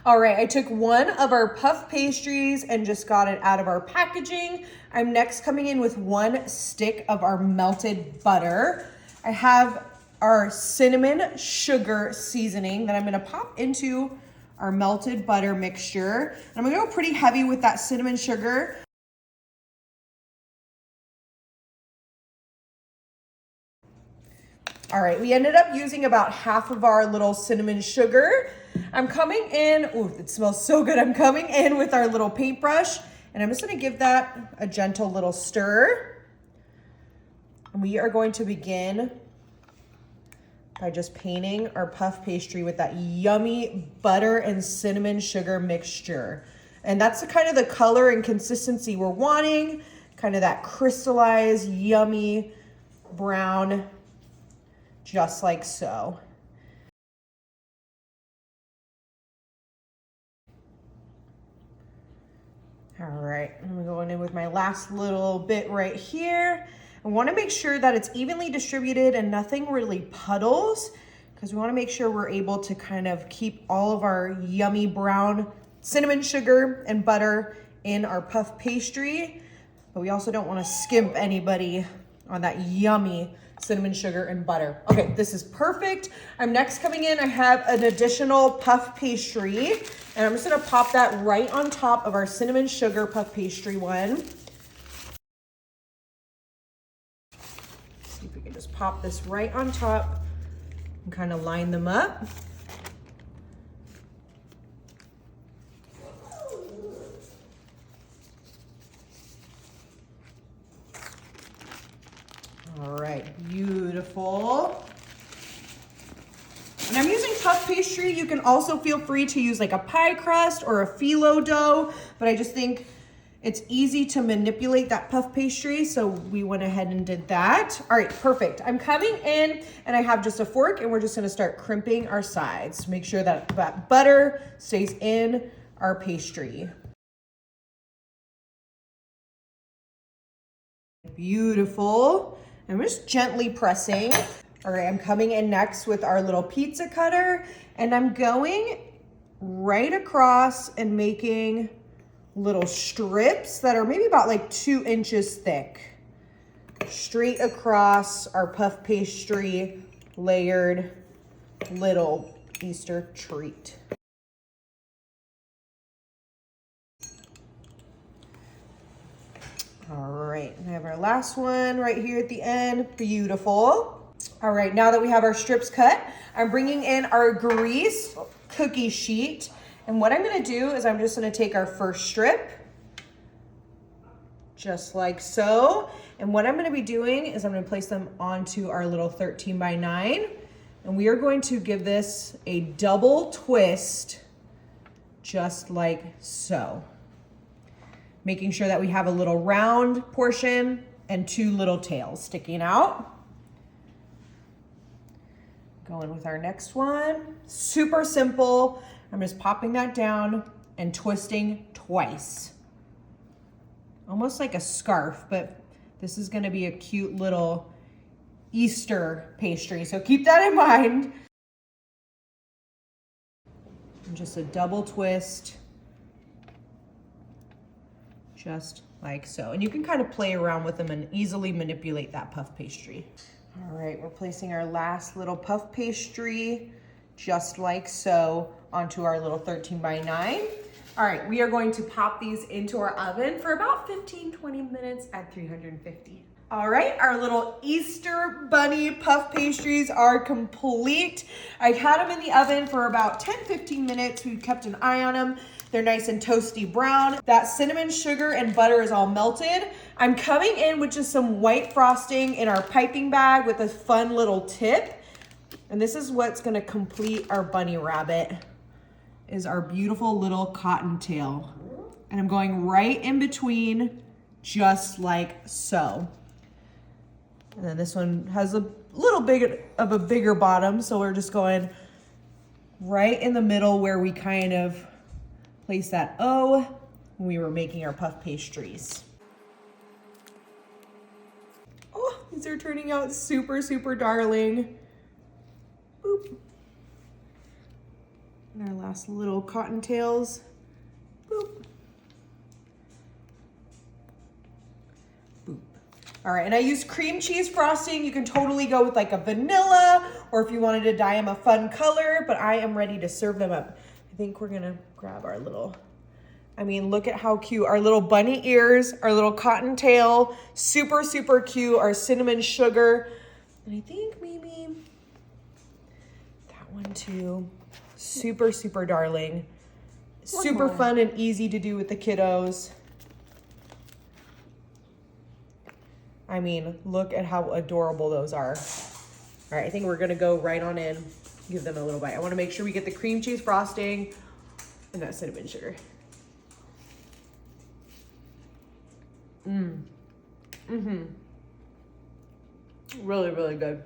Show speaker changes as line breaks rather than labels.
All right, I took one of our puff pastries and just got it out of our packaging. I'm next coming in with 1 stick of our melted butter. I have our cinnamon sugar seasoning that I'm gonna pop into our melted butter mixture. And I'm gonna go pretty heavy with that cinnamon sugar. All right, we ended up using about half of our little cinnamon sugar. I'm coming in, ooh, it smells so good. I'm coming in with our little paintbrush, and I'm just gonna give that a gentle little stir. And we are going to begin by just painting our puff pastry with that yummy butter and cinnamon sugar mixture. And that's the kind of the color and consistency we're wanting, kind of that crystallized, yummy brown, just like so. All right, I'm going in with my last little bit right here. I wanna make sure that it's evenly distributed and nothing really puddles, because we wanna make sure we're able to kind of keep all of our yummy brown cinnamon sugar and butter in our puff pastry, but we also don't wanna skimp anybody on that yummy cinnamon sugar and butter. Okay, this is perfect. I'm next coming in, I have an additional puff pastry, and I'm just gonna pop that right on top of our cinnamon sugar puff pastry one. See if we can just pop this right on top and kind of line them up. All right, beautiful. And I'm using puff pastry. You can also feel free to use like a pie crust or a phyllo dough, but I just think it's easy to manipulate that puff pastry, so we went ahead and did that. All right, perfect. I'm coming in and I have just a fork, and we're just gonna start crimping our sides. Make sure that that butter stays in our pastry. Beautiful. I'm just gently pressing. All right, I'm coming in next with our little pizza cutter, and I'm going right across and making little strips that are maybe about like 2 inches thick, straight across our puff pastry layered little Easter treat. All right, I have our last one right here at the end. Beautiful. All right, now that we have our strips cut, I'm bringing in our grease cookie sheet. And what I'm gonna do is I'm just gonna take our first strip, just like so. And what I'm gonna be doing is I'm gonna place them onto our little 13 by 9. And we are going to give this a double twist, just like so. Making sure that we have a little round portion and 2 little tails sticking out. Going with our next one. Super simple. I'm just popping that down and twisting twice. Almost like a scarf, but this is gonna be a cute little Easter pastry, so keep that in mind. And just a double twist, just like so. And you can kind of play around with them and easily manipulate that puff pastry. All right, we're placing our last little puff pastry, just like so, onto our little 13 by 9. All right, we are going to pop these into our oven for about 15-20 minutes at 350. All right, our little Easter bunny puff pastries are complete. I had them in the oven for about 10-15 minutes. We kept an eye on them. They're nice and toasty brown. That cinnamon sugar and butter is all melted. I'm coming in with just some white frosting in our piping bag with a fun little tip. And this is what's gonna complete our bunny rabbit, is our beautiful little cottontail. And I'm going right in between, just like so. And then this one has a little bit of a bigger bottom, so we're just going right in the middle where we kind of place that O when we were making our puff pastries. Oh, these are turning out super, super darling. Boop. And our last little cottontails. Boop. Boop. All right, and I used cream cheese frosting. You can totally go with like a vanilla, or if you wanted to dye them a fun color, but I am ready to serve them up. I think we're gonna grab our little, I mean, look at how cute. Our little bunny ears, our little cottontail, super, super cute. Our cinnamon sugar. And I think maybe that one too. Super, super darling. Super fun and easy to do with the kiddos. I mean, look at how adorable those are. All right, I think we're gonna go right on in, give them a little bite. I wanna make sure we get the cream cheese frosting and that cinnamon sugar. Really, really good.